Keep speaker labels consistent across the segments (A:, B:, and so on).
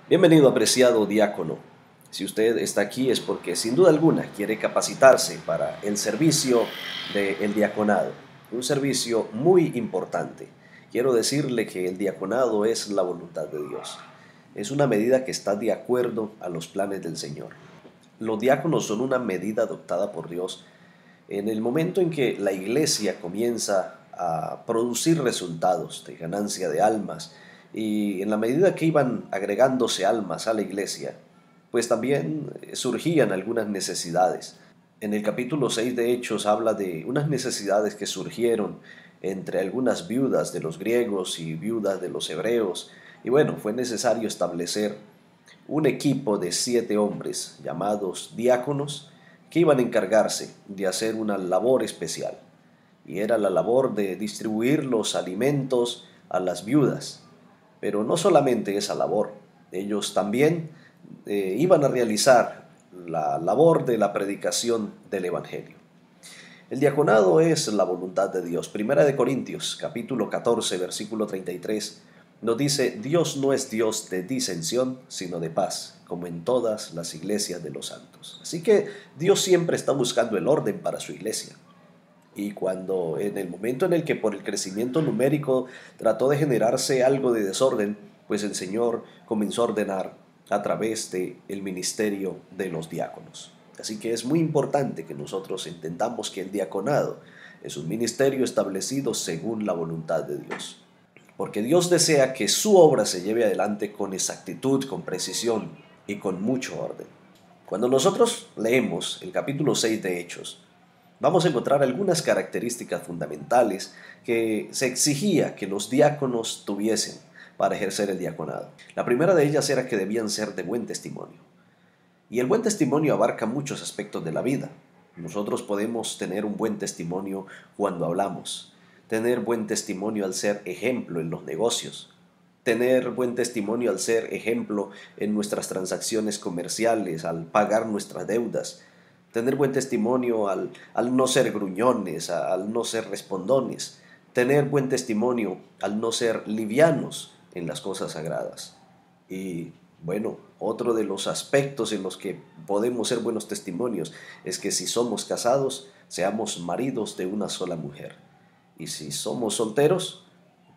A: Bienvenido, apreciado diácono. Si usted está aquí es porque sin duda alguna quiere capacitarse para el servicio del diaconado, un servicio muy importante. Quiero decirle que el diaconado es la voluntad de Dios. Es una medida que está de acuerdo a los planes del Señor. Los diáconos son una medida adoptada por Dios en el momento en que la iglesia comienza a producir resultados de ganancia de almas, y en la medida que iban agregándose almas a la iglesia, pues también surgían algunas necesidades. En el capítulo 6 de Hechos habla de unas necesidades que surgieron entre algunas viudas de los griegos y viudas de los hebreos, y bueno, fue necesario establecer un equipo de 7 hombres llamados diáconos que iban a encargarse de hacer una labor especial, y era la labor de distribuir los alimentos a las viudas. Pero no solamente esa labor, ellos también iban a realizar la labor de la predicación del Evangelio. El diaconado es la voluntad de Dios. Primera de Corintios, capítulo 14, versículo 33, nos dice: Dios no es Dios de disensión, sino de paz, como en todas las iglesias de los santos. Así que Dios siempre está buscando el orden para su iglesia. Y cuando en el momento en el que por el crecimiento numérico trató de generarse algo de desorden, pues el Señor comenzó a ordenar a través del ministerio de los diáconos. Así que es muy importante que nosotros entendamos que el diaconado es un ministerio establecido según la voluntad de Dios, porque Dios desea que su obra se lleve adelante con exactitud, con precisión y con mucho orden. Cuando nosotros leemos el capítulo 6 de Hechos, vamos a encontrar algunas características fundamentales que se exigía que los diáconos tuviesen para ejercer el diaconado. La primera de ellas era que debían ser de buen testimonio. Y el buen testimonio abarca muchos aspectos de la vida. Nosotros podemos tener un buen testimonio cuando hablamos, tener buen testimonio al ser ejemplo en los negocios, tener buen testimonio al ser ejemplo en nuestras transacciones comerciales, al pagar nuestras deudas, tener buen testimonio al no ser gruñones, al no ser respondones, tener buen testimonio al no ser livianos en las cosas sagradas. Y bueno, otro de los aspectos en los que podemos ser buenos testimonios es que si somos casados, seamos maridos de una sola mujer. Y si somos solteros,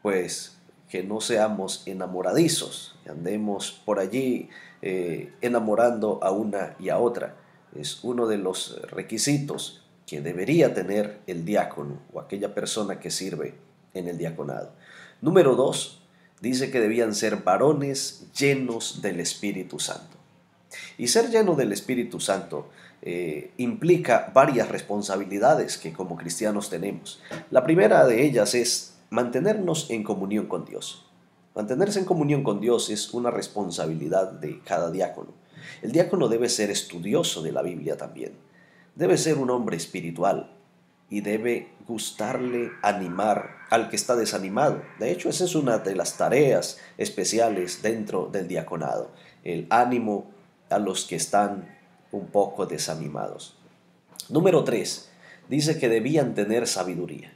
A: pues que no seamos enamoradizos, que andemos por allí enamorando a una y a otra. Es uno de los requisitos que debería tener el diácono o aquella persona que sirve en el diaconado. Número 2, dice que debían ser varones llenos del Espíritu Santo. Y ser lleno del Espíritu Santo implica varias responsabilidades que como cristianos tenemos. La primera de ellas es mantenernos en comunión con Dios. Mantenerse en comunión con Dios es una responsabilidad de cada diácono. El diácono debe ser estudioso de la Biblia también. Debe ser un hombre espiritual y debe gustarle animar al que está desanimado. De hecho, esa es una de las tareas especiales dentro del diaconado, el ánimo a los que están un poco desanimados. Número 3, dice que debían tener sabiduría.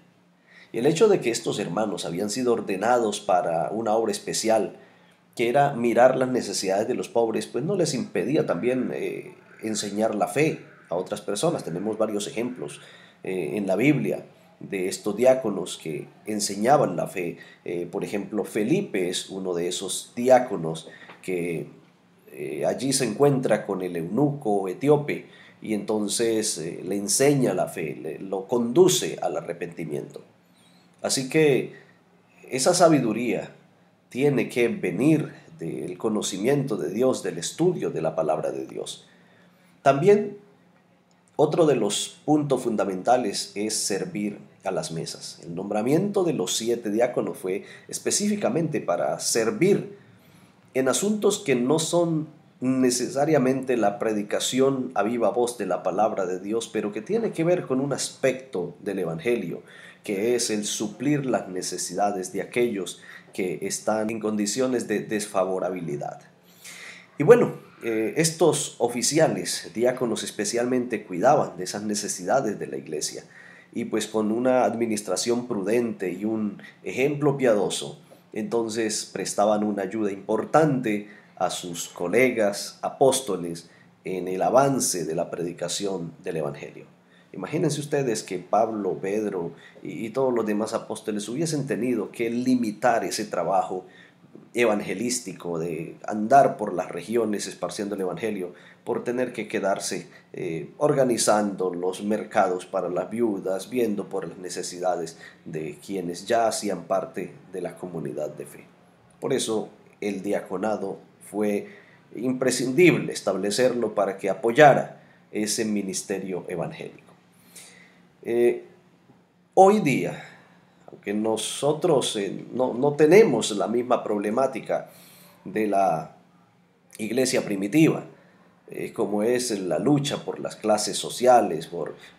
A: Y el hecho de que estos hermanos habían sido ordenados para una obra especial, que era mirar las necesidades de los pobres, pues no les impedía también enseñar la fe a otras personas. Tenemos varios ejemplos en la Biblia de estos diáconos que enseñaban la fe. Por ejemplo, Felipe es uno de esos diáconos que allí se encuentra con el eunuco etíope y entonces le enseña la fe, lo conduce al arrepentimiento. Así que esa sabiduría tiene que venir del conocimiento de Dios, del estudio de la palabra de Dios. También otro de los puntos fundamentales es servir a las mesas. El nombramiento de los 7 diáconos fue específicamente para servir en asuntos que no son necesariamente la predicación a viva voz de la palabra de Dios, pero que tiene que ver con un aspecto del Evangelio, que es el suplir las necesidades de aquellos que están en condiciones de desfavorabilidad. Y bueno, estos oficiales, diáconos especialmente, cuidaban de esas necesidades de la iglesia, y pues con una administración prudente y un ejemplo piadoso, entonces prestaban una ayuda importante a sus colegas apóstoles en el avance de la predicación del Evangelio. Imagínense ustedes que Pablo, Pedro y todos los demás apóstoles hubiesen tenido que limitar ese trabajo evangelístico, de andar por las regiones esparciendo el evangelio, por tener que quedarse organizando los mercados para las viudas, viendo por las necesidades de quienes ya hacían parte de la comunidad de fe. Por eso el diaconado fue imprescindible establecerlo para que apoyara ese ministerio evangélico. Eh, Hoy día, aunque nosotros no tenemos la misma problemática de la iglesia primitiva, como es la lucha por las clases sociales,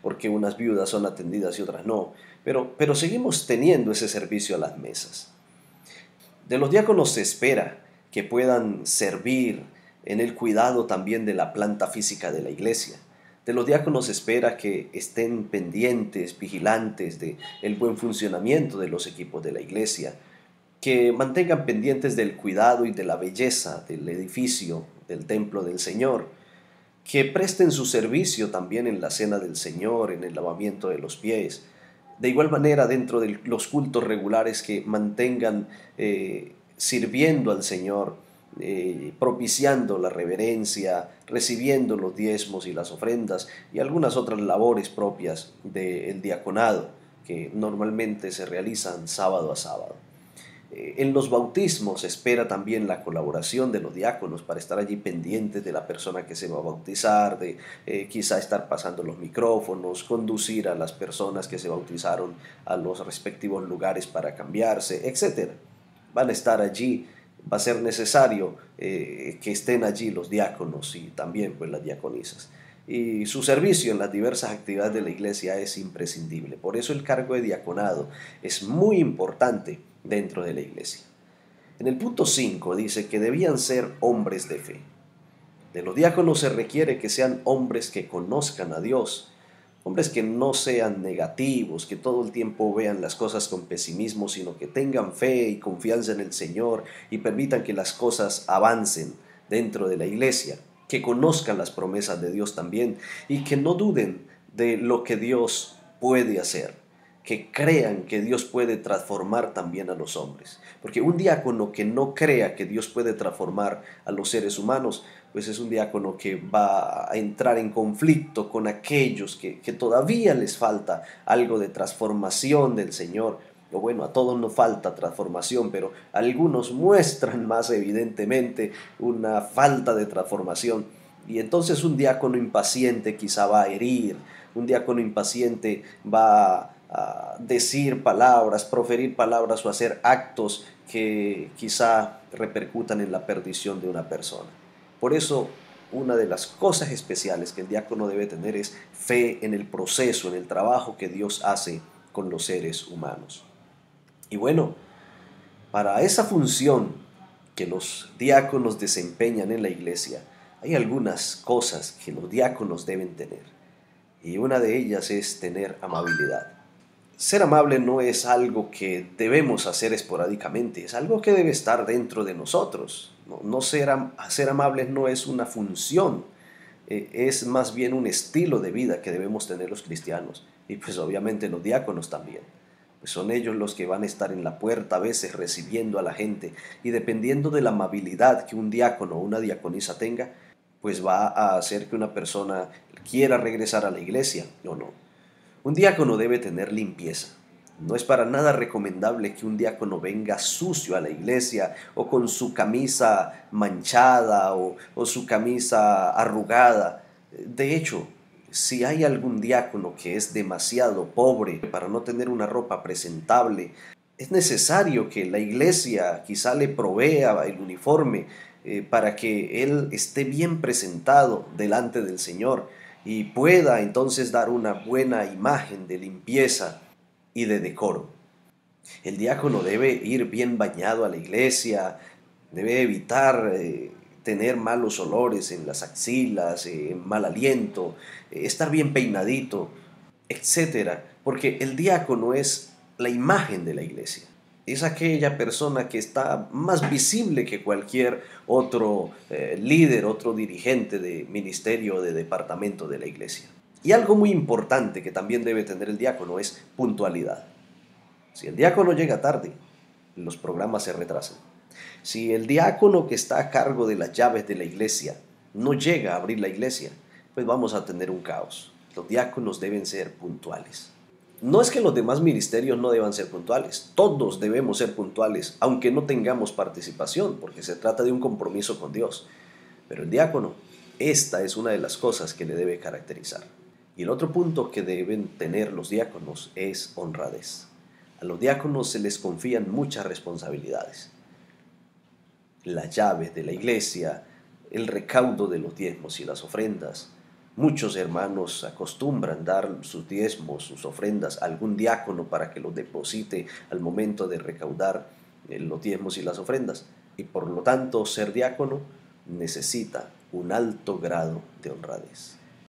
A: porque unas viudas son atendidas y otras no, pero seguimos teniendo ese servicio a las mesas. De los diáconos se espera que puedan servir en el cuidado también de la planta física de la iglesia. De los diáconos se espera que estén pendientes, vigilantes de el buen funcionamiento de los equipos de la iglesia, que mantengan pendientes del cuidado y de la belleza del edificio, del templo del Señor, que presten su servicio también en la cena del Señor, en el lavamiento de los pies. De igual manera, dentro de los cultos regulares, que mantengan sirviendo al Señor, propiciando la reverencia, recibiendo los diezmos y las ofrendas y algunas otras labores propias del diaconado que normalmente se realizan sábado a sábado. En los bautismos se espera también la colaboración de los diáconos para estar allí pendientes de la persona que se va a bautizar, de quizá estar pasando los micrófonos, conducir a las personas que se bautizaron a los respectivos lugares para cambiarse, etc. Van a estar allí, va a ser necesario que estén allí los diáconos y también pues las diaconisas. Y su servicio en las diversas actividades de la iglesia es imprescindible. Por eso el cargo de diaconado es muy importante dentro de la iglesia. En el punto 5 dice que debían ser hombres de fe. De los diáconos se requiere que sean hombres que conozcan a Dios, hombres que no sean negativos, que todo el tiempo vean las cosas con pesimismo, sino que tengan fe y confianza en el Señor y permitan que las cosas avancen dentro de la iglesia, que conozcan las promesas de Dios también y que no duden de lo que Dios puede hacer, que crean que Dios puede transformar también a los hombres. Porque un diácono que no crea que Dios puede transformar a los seres humanos, pues es un diácono que va a entrar en conflicto con aquellos que todavía les falta algo de transformación del Señor. O bueno, a todos nos falta transformación, pero algunos muestran más evidentemente una falta de transformación. Y entonces un diácono impaciente quizá va a herir, un diácono impaciente va a decir palabras, proferir palabras o hacer actos que quizá repercutan en la perdición de una persona. Por eso, una de las cosas especiales que el diácono debe tener es fe en el proceso, en el trabajo que Dios hace con los seres humanos. Y bueno, para esa función que los diáconos desempeñan en la iglesia, hay algunas cosas que los diáconos deben tener. Y una de ellas es tener amabilidad. Ser amable no es algo que debemos hacer esporádicamente, es algo que debe estar dentro de nosotros. Ser amables no es una función, es más bien un estilo de vida que debemos tener los cristianos y pues obviamente los diáconos también. Pues son ellos los que van a estar en la puerta a veces recibiendo a la gente y dependiendo de la amabilidad que un diácono o una diaconisa tenga, pues va a hacer que una persona quiera regresar a la iglesia o no. Un diácono debe tener limpieza. No es para nada recomendable que un diácono venga sucio a la iglesia o con su camisa manchada o su camisa arrugada. De hecho, si hay algún diácono que es demasiado pobre para no tener una ropa presentable, es necesario que la iglesia quizá le provea el uniforme para que él esté bien presentado delante del Señor y pueda entonces dar una buena imagen de limpieza y de decoro. El diácono debe ir bien bañado a la iglesia, debe evitar tener malos olores en las axilas, mal aliento, estar bien peinadito, etcétera, porque el diácono es la imagen de la iglesia. Es aquella persona que está más visible que cualquier otro líder, otro dirigente de ministerio o de departamento de la iglesia. Y algo muy importante que también debe tener el diácono es puntualidad. Si el diácono llega tarde, los programas se retrasan. Si el diácono que está a cargo de las llaves de la iglesia no llega a abrir la iglesia, pues vamos a tener un caos. Los diáconos deben ser puntuales. No es que los demás ministerios no deban ser puntuales, todos debemos ser puntuales, aunque no tengamos participación, porque se trata de un compromiso con Dios. Pero el diácono, esta es una de las cosas que le debe caracterizar. Y el otro punto que deben tener los diáconos es honradez. A los diáconos se les confían muchas responsabilidades. Las llaves de la iglesia, el recaudo de los diezmos y las ofrendas. Muchos hermanos acostumbran dar sus diezmos, sus ofrendas a algún diácono para que los deposite al momento de recaudar los diezmos y las ofrendas. Y por lo tanto, ser diácono necesita un alto grado de honradez.